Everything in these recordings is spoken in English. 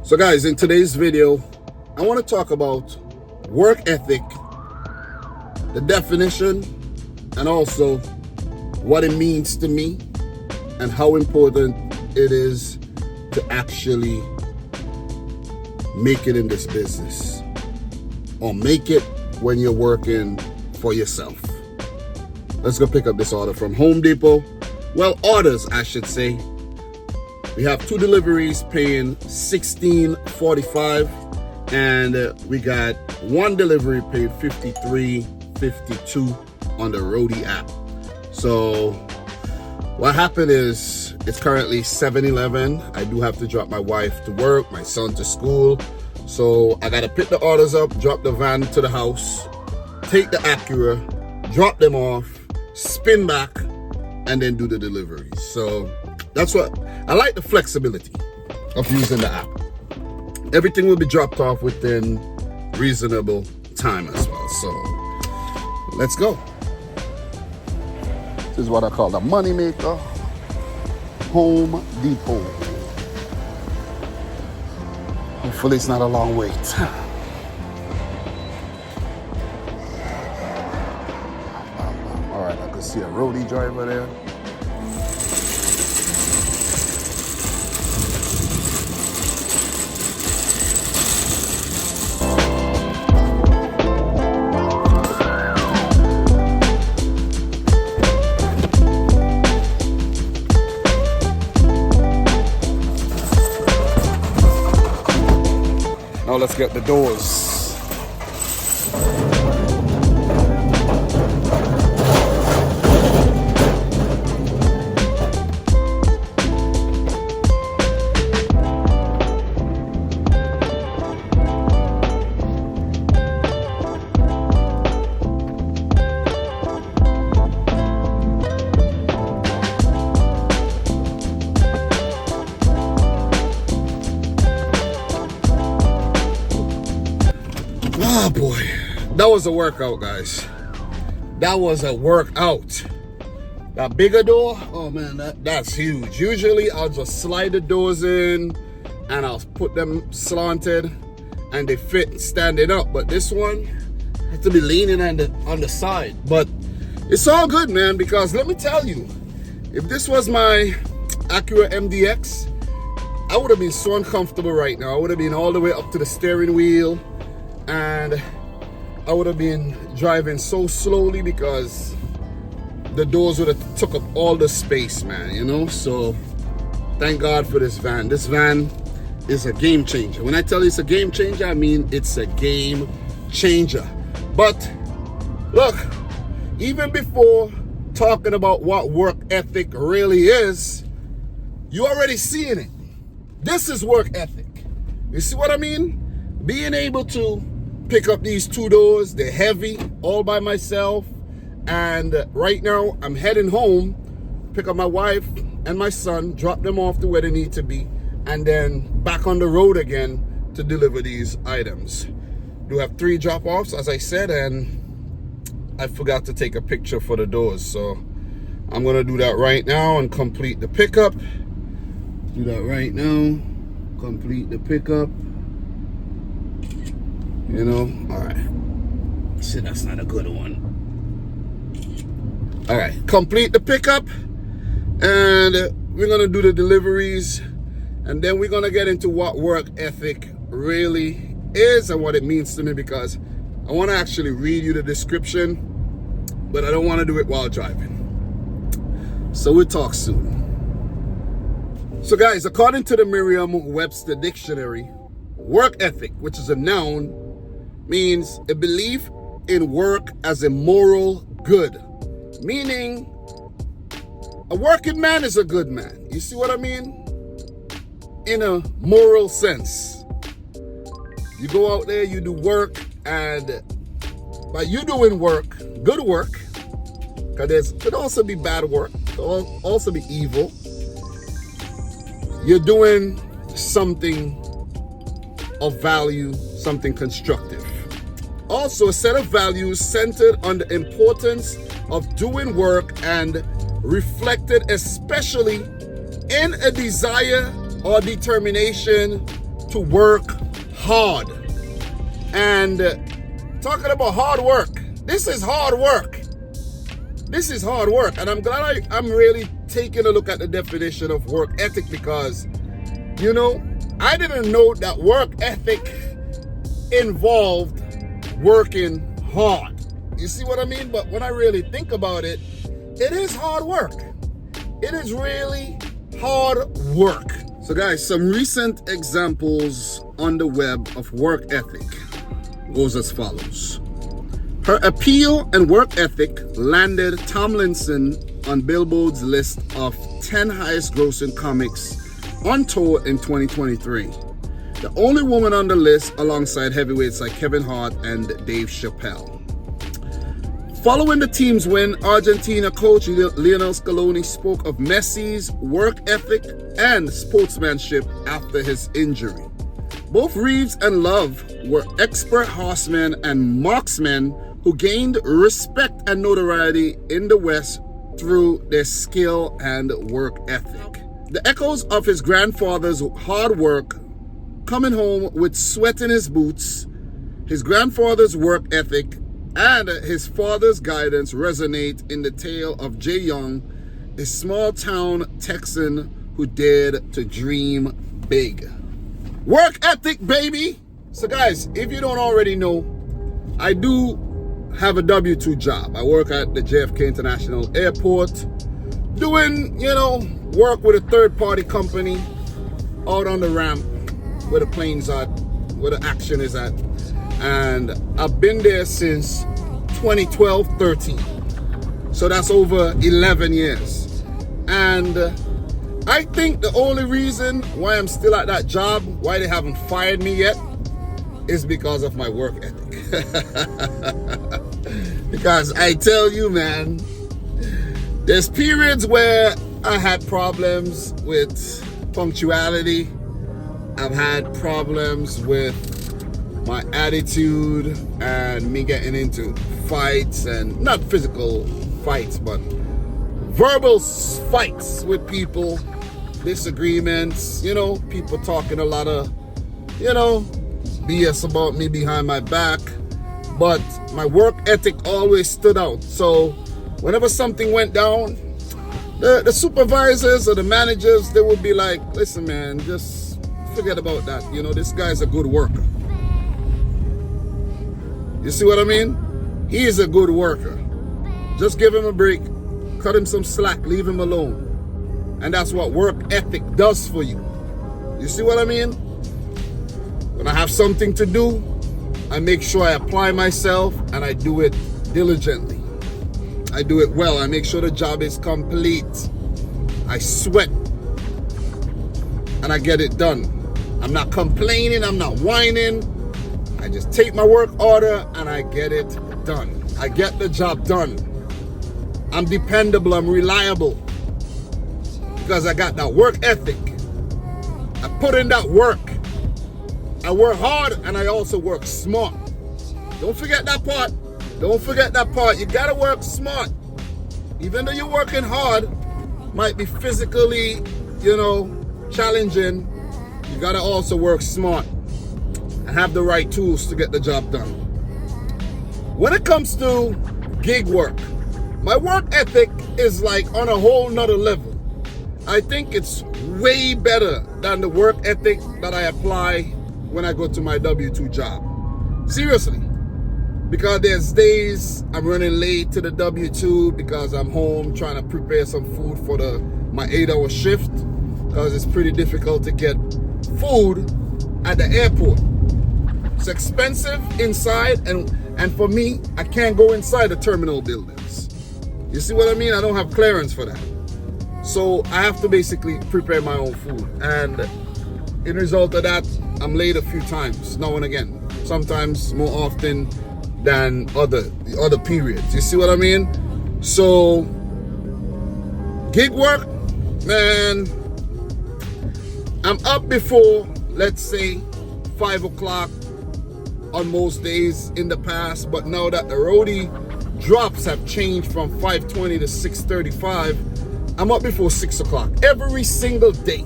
So guys, in today's video, I want to talk about work ethic, the definition, and also what it means to me and how important it is to actually make it in this business, or make it when you're working for yourself. Let's go pick up this order from Home Depot. Well, orders, I should say. We have 2 deliveries paying $16.45, and we got 1 delivery paid $53.52 on the Roadie app. So what happened is, it's currently 7-11. I do have to drop my wife to work, my son to school. So I gotta pick the orders up, drop the van to the house, take the Acura, drop them off, spin back, and then do the deliveries. So that's what I like, the flexibility of using the app. Everything will be dropped off within reasonable time as well. So let's go. This is what I call the money maker, Home Depot. Hopefully it's not a long wait. All right, I can see a Roadie driver there. Now let's get the doors. Oh boy, that was a workout, guys. That was a workout. That bigger door, oh man, that's huge. Usually I'll just slide the doors in and I'll put them slanted and they fit standing up. But this one has to be leaning on the side. But it's all good, man, because let me tell you, if this was my Acura MDX, I would have been so uncomfortable right now. I would have been all the way up to the steering wheel, and I would have been driving so slowly because the doors would have took up all the space, man, you know? So thank God for this van. This van is a game changer. When I tell you it's a game changer, I mean it's a game changer. But look, even before talking about what work ethic really is, you already seeing it. This is work ethic. You see what I mean? Being able to pick up these 2 doors, they're heavy, all by myself. And right now I'm heading home, pick up my wife and my son, drop them off to where they need to be, and then back on the road again to deliver these items. Do have 3 drop-offs, as I said, and I forgot to take a picture for the doors. So I'm gonna do that right now and complete the pickup. Do that right now, complete the pickup. You know, all right. See, that's not a good one. All right, complete the pickup, and we're gonna do the deliveries, and then we're gonna get into what work ethic really is and what it means to me, because I want to actually read you the description, but I don't want to do it while driving. So we'll talk soon. So guys, according to the Merriam-Webster dictionary, work ethic, which is a noun, means a belief in work as a moral good, meaning a working man is a good man. You see what I mean? In a moral sense. You go out there, you do work, and by you doing work, good work, because there could also be bad work, could also be evil, you're doing something of value, something constructive. Also, a set of values centered on the importance of doing work and reflected especially in a desire or determination to work hard. And talking about hard work, this is hard work. This is hard work. And I'm glad I'm really taking a look at the definition of work ethic, because, you know, I didn't know that work ethic involved working hard. You see what I mean? But when I really think about it, it is hard work. It is really hard work. So guys, some recent examples on the web of work ethic goes as follows. Her appeal and work ethic landed Tomlinson on Billboard's list of 10 highest grossing comics on tour in 2023. The only woman on the list alongside heavyweights like Kevin Hart and Dave Chappelle. Following the team's win, Argentina coach Lionel Scaloni spoke of Messi's work ethic and sportsmanship after his injury. Both Reeves and Love were expert horsemen and marksmen who gained respect and notoriety in the West through their skill and work ethic. The echoes of his grandfather's hard work, coming home with sweat in his boots, his grandfather's work ethic, and his father's guidance resonate in the tale of Jay Young, a small-town Texan who dared to dream big. Work ethic, baby! So guys, if you don't already know, I do have a W-2 job. I work at the JFK International Airport, doing, you know, work with a third-party company out on the ramp where the planes are, where the action is at. And I've been there since 2012-13. So that's over 11 years. And I think the only reason why I'm still at that job, why they haven't fired me yet, is because of my work ethic. Because I tell you, man, there's periods where I had problems with punctuality. I've had problems with my attitude and me getting into fights, and not physical fights, but verbal fights with people, disagreements, you know, people talking a lot of, you know, BS about me behind my back. But my work ethic always stood out. So whenever something went down, the supervisors or the managers, they would be like, listen, man, just forget about that. You know, this guy's a good worker. You see what I mean? He is a good worker. Just give him a break, cut him some slack, leave him alone. And that's what work ethic does for you. You see what I mean? When I have something to do, I make sure I apply myself and I do it diligently. I do it well. I make sure the job is complete. I sweat and I get it done. I'm not complaining, I'm not whining. I just take my work order and I get it done. I get the job done. I'm dependable, I'm reliable, because I got that work ethic. I put in that work. I work hard and I also work smart. Don't forget that part. Don't forget that part. You gotta work smart. Even though you're working hard, might be physically, you know, challenging, you gotta also work smart and have the right tools to get the job done. When it comes to gig work, my work ethic is like on a whole nother level. I think it's way better than the work ethic that I apply when I go to my W-2 job. Seriously. Because there's days I'm running late to the W-2 because I'm home trying to prepare some food for my 8-hour shift, because it's pretty difficult to get food at the airport. It's expensive inside, and for me, I can't go inside the terminal buildings. You see what I mean? I don't have clearance for that. So I have to basically prepare my own food. And in result of that, I'm late a few times, now and again. Sometimes more often than other periods. You see what I mean? So gig work, man, I'm up before, let's say, 5 o'clock on most days in the past, but now that the roadie drops have changed from 5:20 to 6:35, I'm up before 6 o'clock every single day.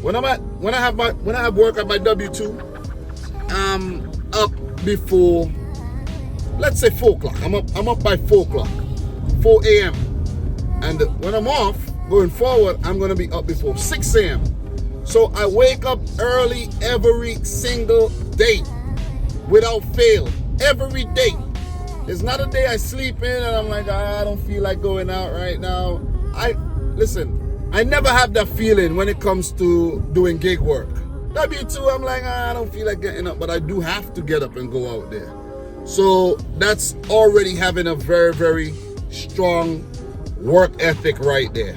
When when I have work at my W2, I'm up before, let's say 4 o'clock. I'm up by 4 o'clock, 4 a.m. And when I'm off, going forward, I'm gonna be up before 6 a.m. So I wake up early every single day, without fail, every day. There's not a day I sleep in and I'm like, I don't feel like going out right now. Listen, I never have that feeling when it comes to doing gig work. W2, I'm like, I don't feel like getting up, but I do have to get up and go out there. So that's already having a very, very strong work ethic right there.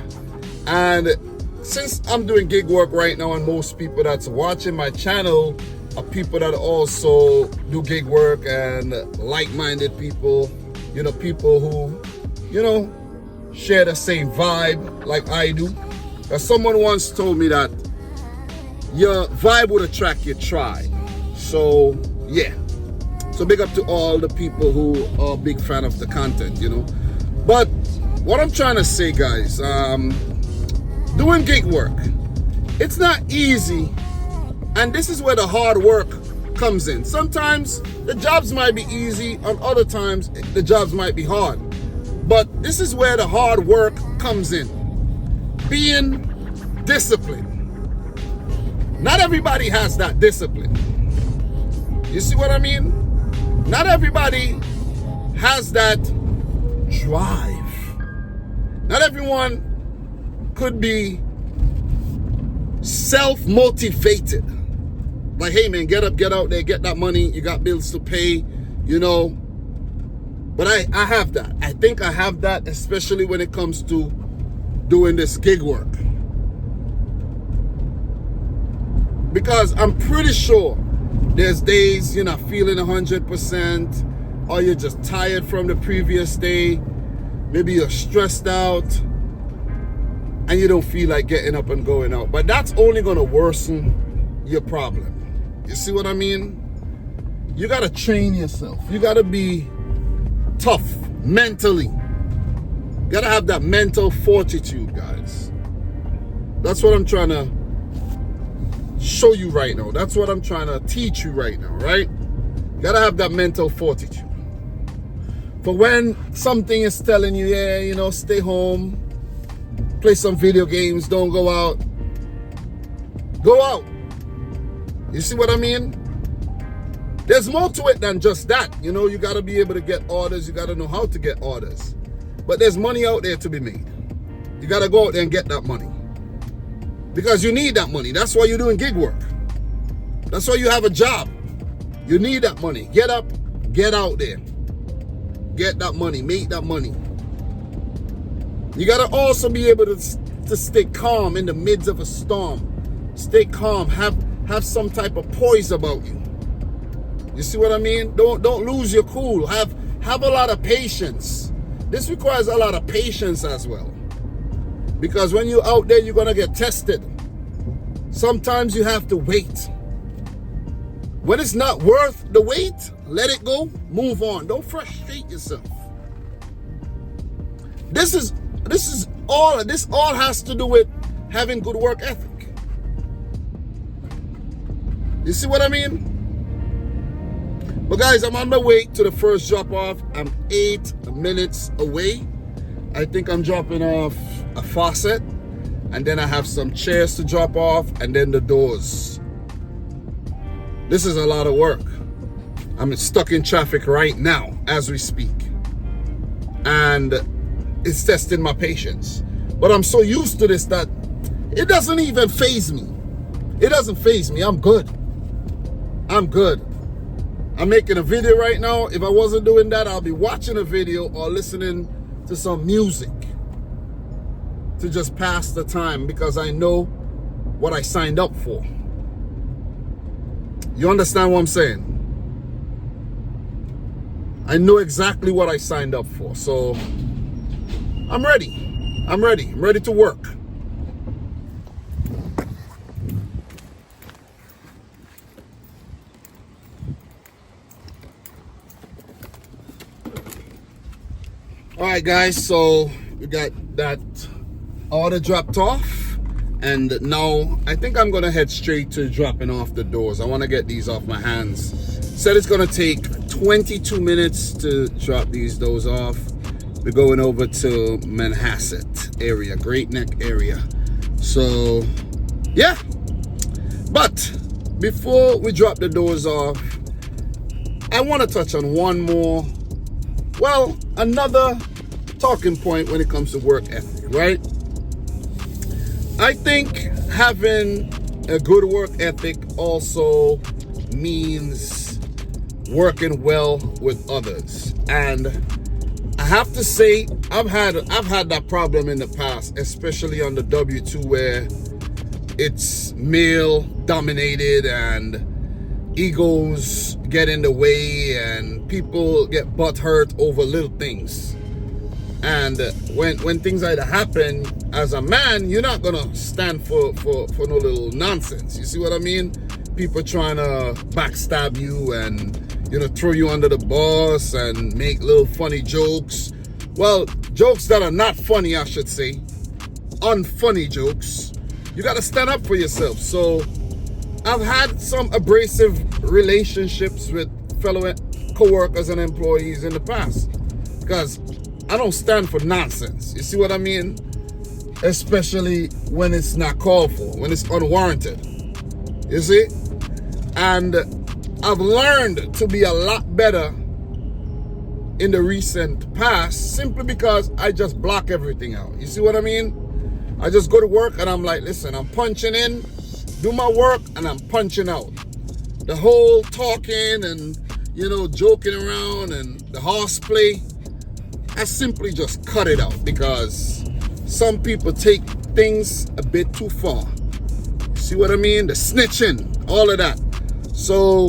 And since I'm doing gig work right now, and most people that's watching my channel are people that also do gig work and like-minded people, you know, people who, you know, share the same vibe like I do. Someone once told me that your vibe would attract your tribe. So yeah, so big up to all the people who are a big fan of the content, you know. But what I'm trying to say, guys, doing gig work, it's not easy, and this is where the hard work comes in. Sometimes the jobs might be easy, and other times the jobs might be hard. But this is where the hard work comes in. Being disciplined. Not everybody has that discipline. You see what I mean? Not everybody has that drive. Not everyone could be self-motivated. Like, hey man, get up, get out there, get that money. You got bills to pay, you know. But I have that. I think I have that, especially when it comes to doing this gig work. Because I'm pretty sure there's days you're not feeling 100%, or you're just tired from the previous day. Maybe you're stressed out and you don't feel like getting up and going out. But that's only going to worsen your problem. You see what I mean? You got to train yourself. You got to be tough mentally. You got to have that mental fortitude, guys. That's what I'm trying to show you right now. That's what I'm trying to teach you right now, right? You got to have that mental fortitude. For when something is telling you, yeah, you know, stay home, play some video games, don't go out. Go out. You see what I mean? There's more to it than just that. You know, you got to be able to get orders. You got to know how to get orders. But there's money out there to be made. You got to go out there and get that money. Because you need that money. That's why you're doing gig work. That's why you have a job. You need that money. Get up, get out there. Get that money, make that money. You got to also be able to stay calm in the midst of a storm. Stay calm. Have some type of poise about you. You see what I mean? Don't lose your cool. Have a lot of patience. This requires a lot of patience as well. Because when you're out there, you're going to get tested. Sometimes you have to wait. When it's not worth the wait, let it go, move on. Don't frustrate yourself. This all has to do with having good work ethic. You see what I mean? But guys, I'm on my way to the first drop off. I'm 8 minutes away. I think I'm dropping off a faucet, and then I have some chairs to drop off, and then the doors. This is a lot of work. I'm stuck in traffic right now as we speak. And it's testing my patience. But I'm so used to this that it doesn't even faze me. It doesn't faze me. I'm good. I'm good. I'm making a video right now. If I wasn't doing that, I'll be watching a video or listening to some music to just pass the time, because I know what I signed up for. You understand what I'm saying? I know exactly what I signed up for. So I'm ready. I'm ready. I'm ready to work. All right, guys. So we got that order dropped off, And now I think I'm gonna head straight to dropping off the doors. I want to get these off my hands. Said it's gonna take 22 minutes to drop these doors off. We're going over to Manhasset area, Great Neck area. So yeah, but before we drop the doors off, I want to touch on one more, well, another talking point when it comes to work ethic, right? I think having a good work ethic also means working well with others. And I have to say, I've had that problem in the past, especially on the W2, where it's male dominated and egos get in the way and people get butthurt over little things. And when things like that happen, as a man, you're not gonna stand for no little nonsense. You see what I mean? People trying to backstab you and, you know, throw you under the bus and make little funny jokes. Well, jokes that are not funny, I should say. Unfunny jokes. You gotta stand up for yourself. So I've had some abrasive relationships with fellow co-workers and employees in the past because I don't stand for nonsense. You see what I mean? Especially when it's not called for, when it's unwarranted. You see? And I've learned to be a lot better in the recent past simply because I just block everything out. You see what I mean? I just go to work and I'm like, listen, I'm punching in, do my work, and I'm punching out. The whole talking and, you know, joking around and the horseplay, I simply just cut it out because some people take things a bit too far. See what I mean? The snitching, all of that. So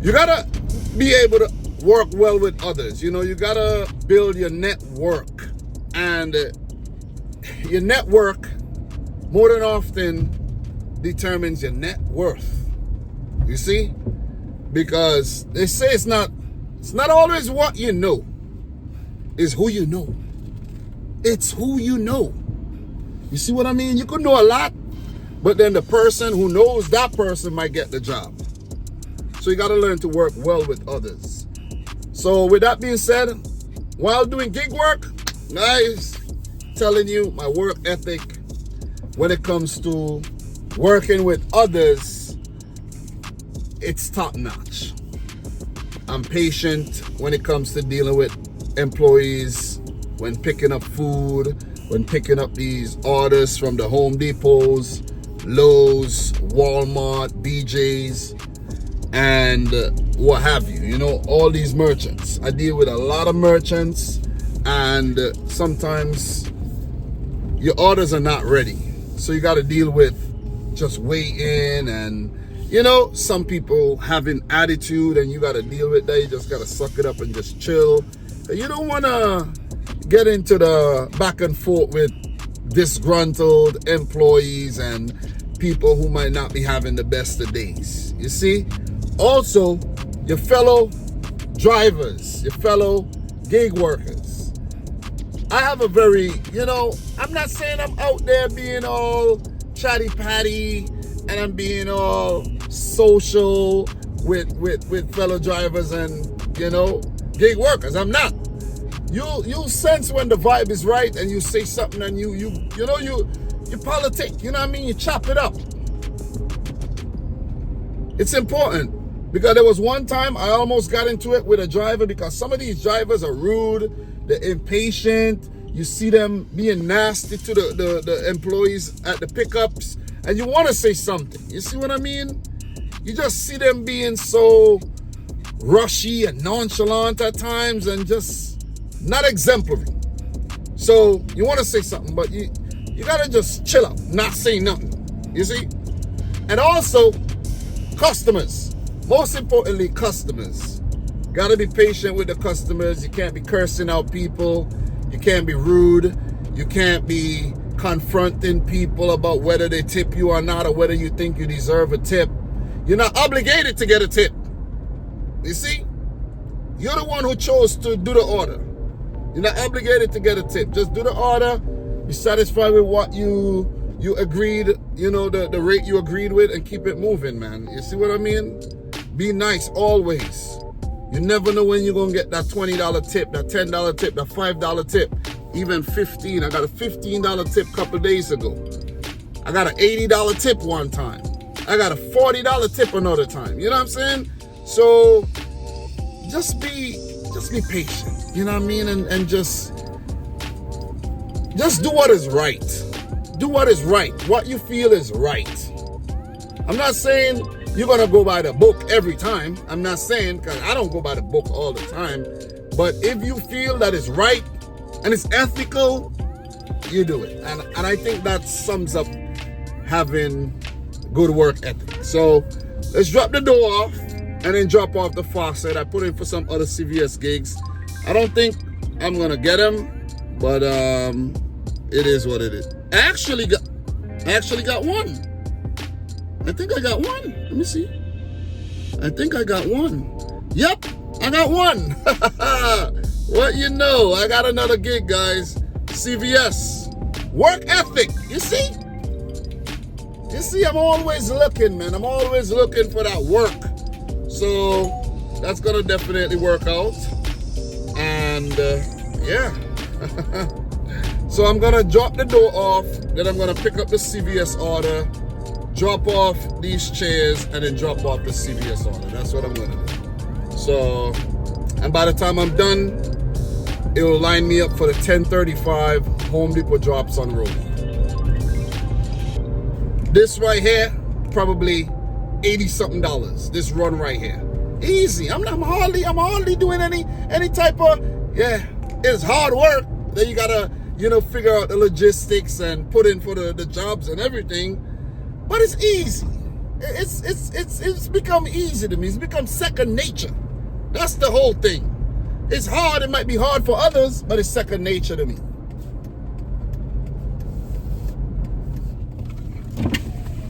you gotta be able to work well with others. You know, you gotta build your network, and your network more than often determines your net worth. You see? Because they say it's not always what you know. It's who you know. It's who you know. You see what I mean? You could know a lot, but then the person who knows that person might get the job. So you got to learn to work well with others. So with that being said, while doing gig work, guys, telling you my work ethic when it comes to working with others, it's top notch. I'm patient when it comes to dealing with employees, when picking up food, when picking up these orders from the Home Depots, Lowe's, Walmart, BJ's, and what have you. You know, all these merchants. I deal with a lot of merchants, and sometimes your orders are not ready. So you got to deal with just waiting, and, you know, some people having attitude, and you got to deal with that. You just got to suck it up and just chill. You don't want to get into the back and forth with disgruntled employees and people who might not be having the best of days. You see? Also, your fellow drivers, your fellow gig workers. I have a very, you know, I'm not saying I'm out there being all chatty-patty and I'm being all social with fellow drivers and, you know, gig workers. I'm not. You'll sense when the vibe is right and you say something and you politic, you know what I mean? You chop it up. It's important because there was one time I almost got into it with a driver because some of these drivers are rude, they're impatient. You see them being nasty to the employees at the pickups and you want to say something. You see what I mean? You just see them being so rushy and nonchalant at times and just not exemplary. So you want to say something, but you gotta just chill out, not say nothing. You see? And also, customers. Most importantly, customers. Gotta be patient with the customers. You can't be cursing out people. You can't be rude. You can't be confronting people about whether they tip you or not, or whether you think you deserve a tip. You're not obligated to get a tip. You see? You're the one who chose to do the order. You're not obligated to get a tip. Just do the order. Be satisfied with what you you agreed, you know, the rate you agreed with, and keep it moving, man. You see what I mean? Be nice always. You never know when you're gonna get that $20 tip, that $10 tip, that $5 tip, even 15. I got a $15 tip a couple days ago. I got an $80 tip one time. I got a $40 tip another time. You know what I'm saying? So just be patient. You know what I mean? And just do what is right. Do what is right. What you feel is right. I'm not saying you're gonna go by the book every time. I'm not saying, because I don't go by the book all the time. But if you feel that it's right and it's ethical, you do it. And I think that sums up having good work ethic. So let's drop the door off and then drop off the faucet. I put in for some other CVS gigs. I don't think I'm gonna get them, but it is what it is. I actually got one. I think I got one. Let me see. I think I got one. Yep, I got one. What you know? I got another gig, guys. CVS. Work ethic. You see? You see, I'm always looking, man. I'm always looking for that work. So that's gonna definitely work out. And yeah. So I'm gonna drop the door off, then I'm gonna pick up the CVS order, drop off these chairs, and then drop off the CVS order. That's what I'm gonna do. So, and by the time I'm done, it will line me up for the 10:35 Home Depot drops on Roadie. This right here, probably $80-something. This run right here, easy. I'm hardly doing any type of, yeah. It's hard work. Then you gotta, you know, figure out the logistics and put in for the jobs and everything. But it's easy. It's become easy to me. It's become second nature. That's the whole thing. It's hard. It might be hard for others, but it's second nature to me.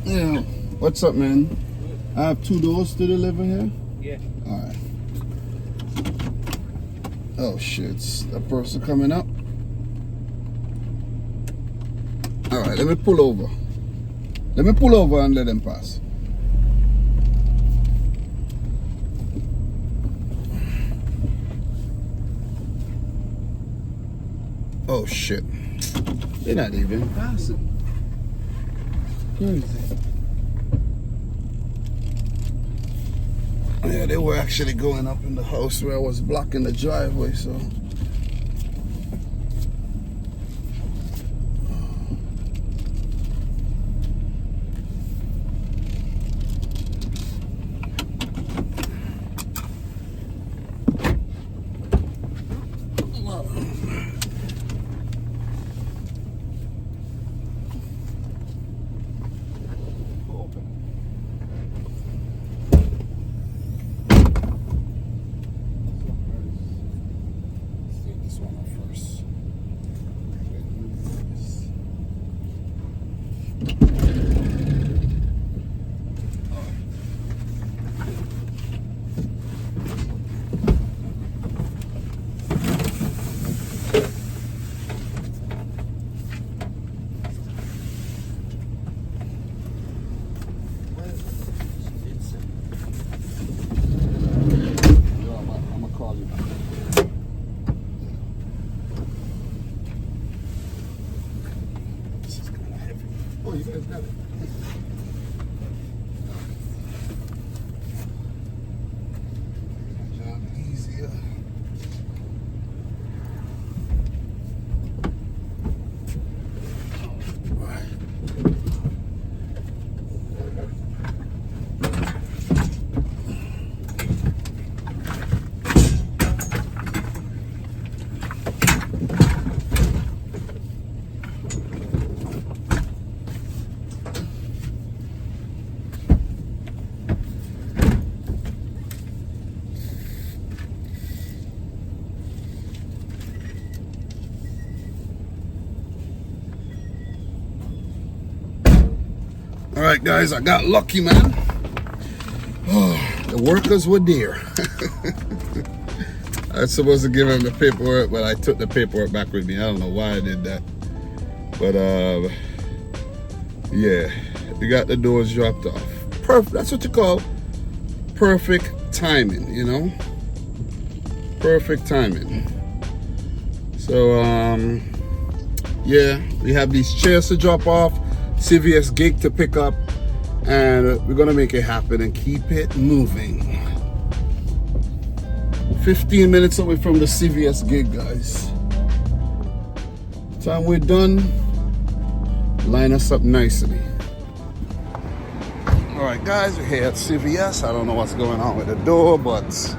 Yeah. What's up, man? I have 2 doors to deliver here. Yeah. All right. Oh shit! That person coming up. All right. Let me pull over. Let me pull over and let them pass. Oh shit. They're not even passing. Yeah, they were actually going up in the house where I was blocking the driveway, so. All right, guys, I got lucky, man. Oh, the workers were there. I was supposed to give him the paperwork, but I took the paperwork back with me. I don't know why I did that. But Yeah, we got the doors dropped off. Perfect. That's what you call perfect timing, you know? Perfect timing. So, yeah, we have these chairs to drop off, CVS gig to pick up, and we're gonna make it happen and keep it moving. 15 minutes away from the CVS gig, guys. Time we're done, line us up nicely. All right, guys, we're here at CVS. I don't know what's going on with the door, but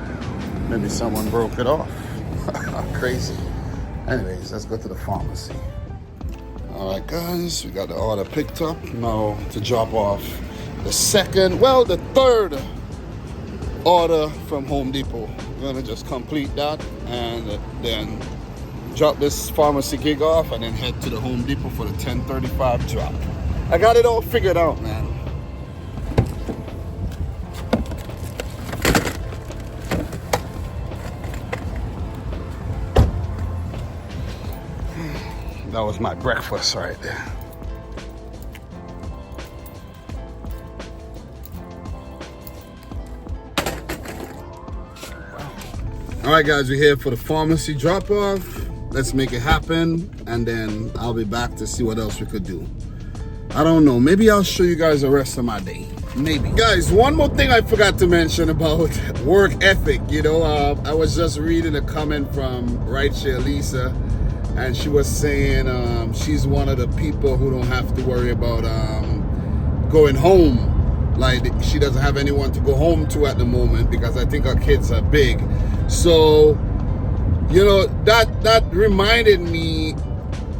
maybe someone broke it off. Crazy. Anyways, let's go to the pharmacy. All right, guys, we got the order picked up. Now to drop off the third order from Home Depot. We're gonna just complete that and then drop this pharmacy gig off and then head to the Home Depot for the 10:35 drop. I got it all figured out, man. That was my breakfast right there. All right, guys, we're here for the pharmacy drop-off. Let's make it happen, and then I'll be back to see what else we could do. I don't know. Maybe I'll show you guys the rest of my day. Maybe. Guys, one more thing I forgot to mention about work ethic. You know, I was just reading a comment from Right Share Lisa, and she was saying she's one of the people who don't have to worry about going home. Like, she doesn't have anyone to go home to at the moment because I think her kids are big. So, you know, that reminded me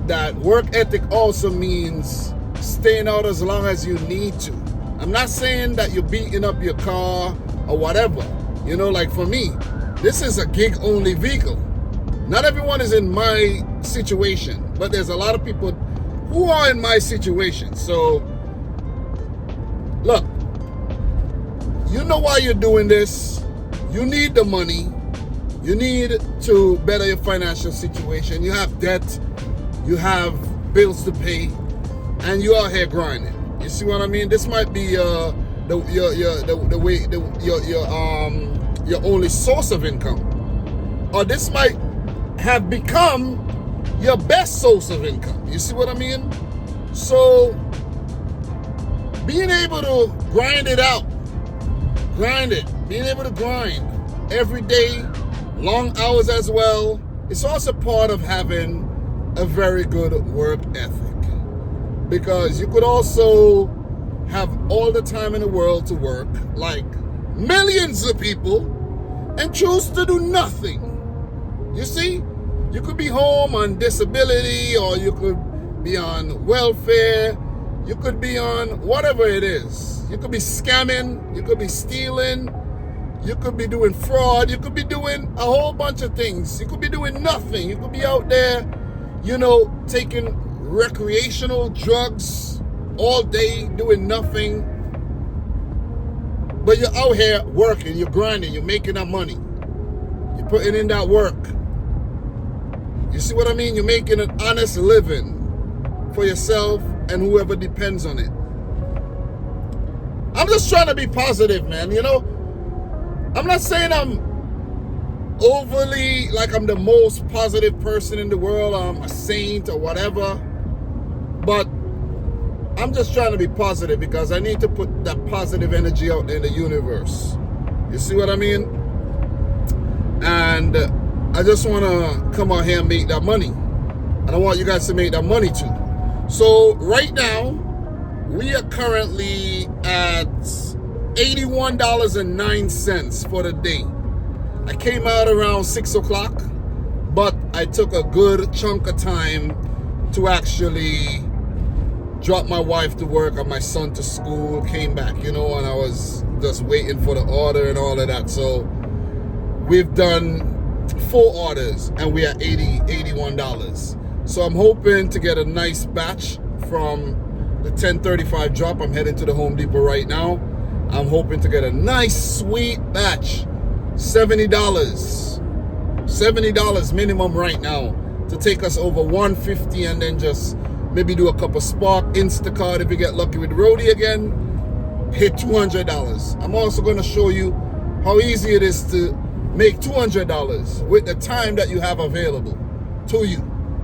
that work ethic also means staying out as long as you need to. I'm not saying that you're beating up your car or whatever. You know, like for me, this is a gig-only vehicle. Not everyone is in my situation, but there's a lot of people who are in my situation. So, look, you know why you're doing this. You need the money. You need to better your financial situation. You have debt. You have bills to pay, and you are here grinding. You see what I mean? This might be your only source of income, or this might have become your best source of income. You see what I mean? So being able to grind it out, being able to grind every day, long hours as well, it's also part of having a very good work ethic. Because you could also have all the time in the world to work, like millions of people, and choose to do nothing. You see? You could be home on disability, or you could be on welfare, you could be on whatever it is. You could be scamming, you could be stealing, you could be doing fraud, you could be doing a whole bunch of things. You could be doing nothing. You could be out there, you know, taking recreational drugs all day, doing nothing. But you're out here working, you're grinding, you're making that money. You're putting in that work. You see what I mean? You're making an honest living for yourself and whoever depends on it. I'm just trying to be positive, man, you know? I'm not saying I'm overly, like I'm the most positive person in the world, I'm a saint or whatever, but I'm just trying to be positive because I need to put that positive energy out there in the universe. You see what I mean? And I just want to come out here and make that money. And I want you guys to make that money too. So right now, we are currently at $81.09 for the day. I came out around 6 o'clock, but I took a good chunk of time to actually drop my wife to work and my son to school, came back, you know, and I was just waiting for the order and all of that. So we've done 4 orders and we are $81. So I'm hoping to get a nice batch from the 10:35 drop. I'm heading to the Home Depot right now. I'm hoping to get a nice sweet batch. $70 minimum right now to take us over 150 and then just maybe do a couple Spark, Instacart if you get lucky with Roadie again, hit $200. I'm also going to show you how easy it is to make $200 with the time that you have available to you.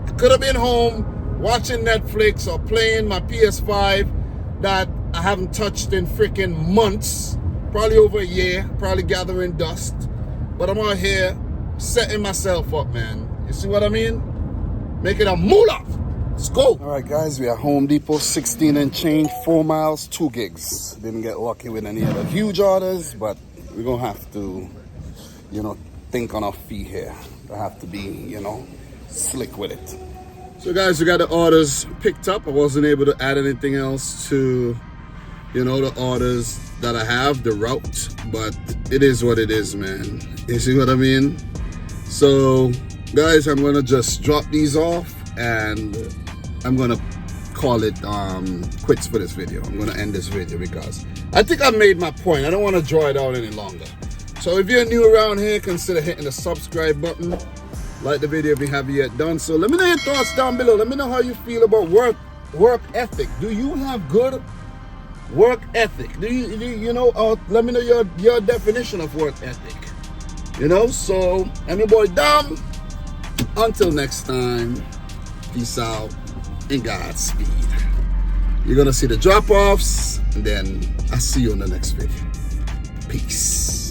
I could have been home watching Netflix or playing my PS5 that I haven't touched in freaking months, probably over a year, probably gathering dust. But I'm out here setting myself up, man. You see what I mean? Making a moolah. Let's go. All right, guys, we are Home Depot, 16 and change, 4 miles, 2 gigs. Didn't get lucky with any other huge orders, but we're going to have to, you know, think on our feet here. I have to be, you know, slick with it. So, guys, we got the orders picked up. I wasn't able to add anything else to, you know, the orders that I have, the route, but it is what it is, man. You see what I mean? So, guys, I'm going to just drop these off and I'm going to call it quits for this video. I'm going to end this video because I think I made my point. I don't want to draw it out any longer. So if you're new around here, consider hitting the subscribe button. Like the video if you haven't yet done so. Let me know your thoughts down below. Let me know how you feel about work ethic. Do you have good work ethic? Do you know, let me know your definition of work ethic. You know, so I'm your boy Dom. Until next time, peace out and Godspeed. You're gonna see the drop-offs, and then I'll see you in the next video. Peace.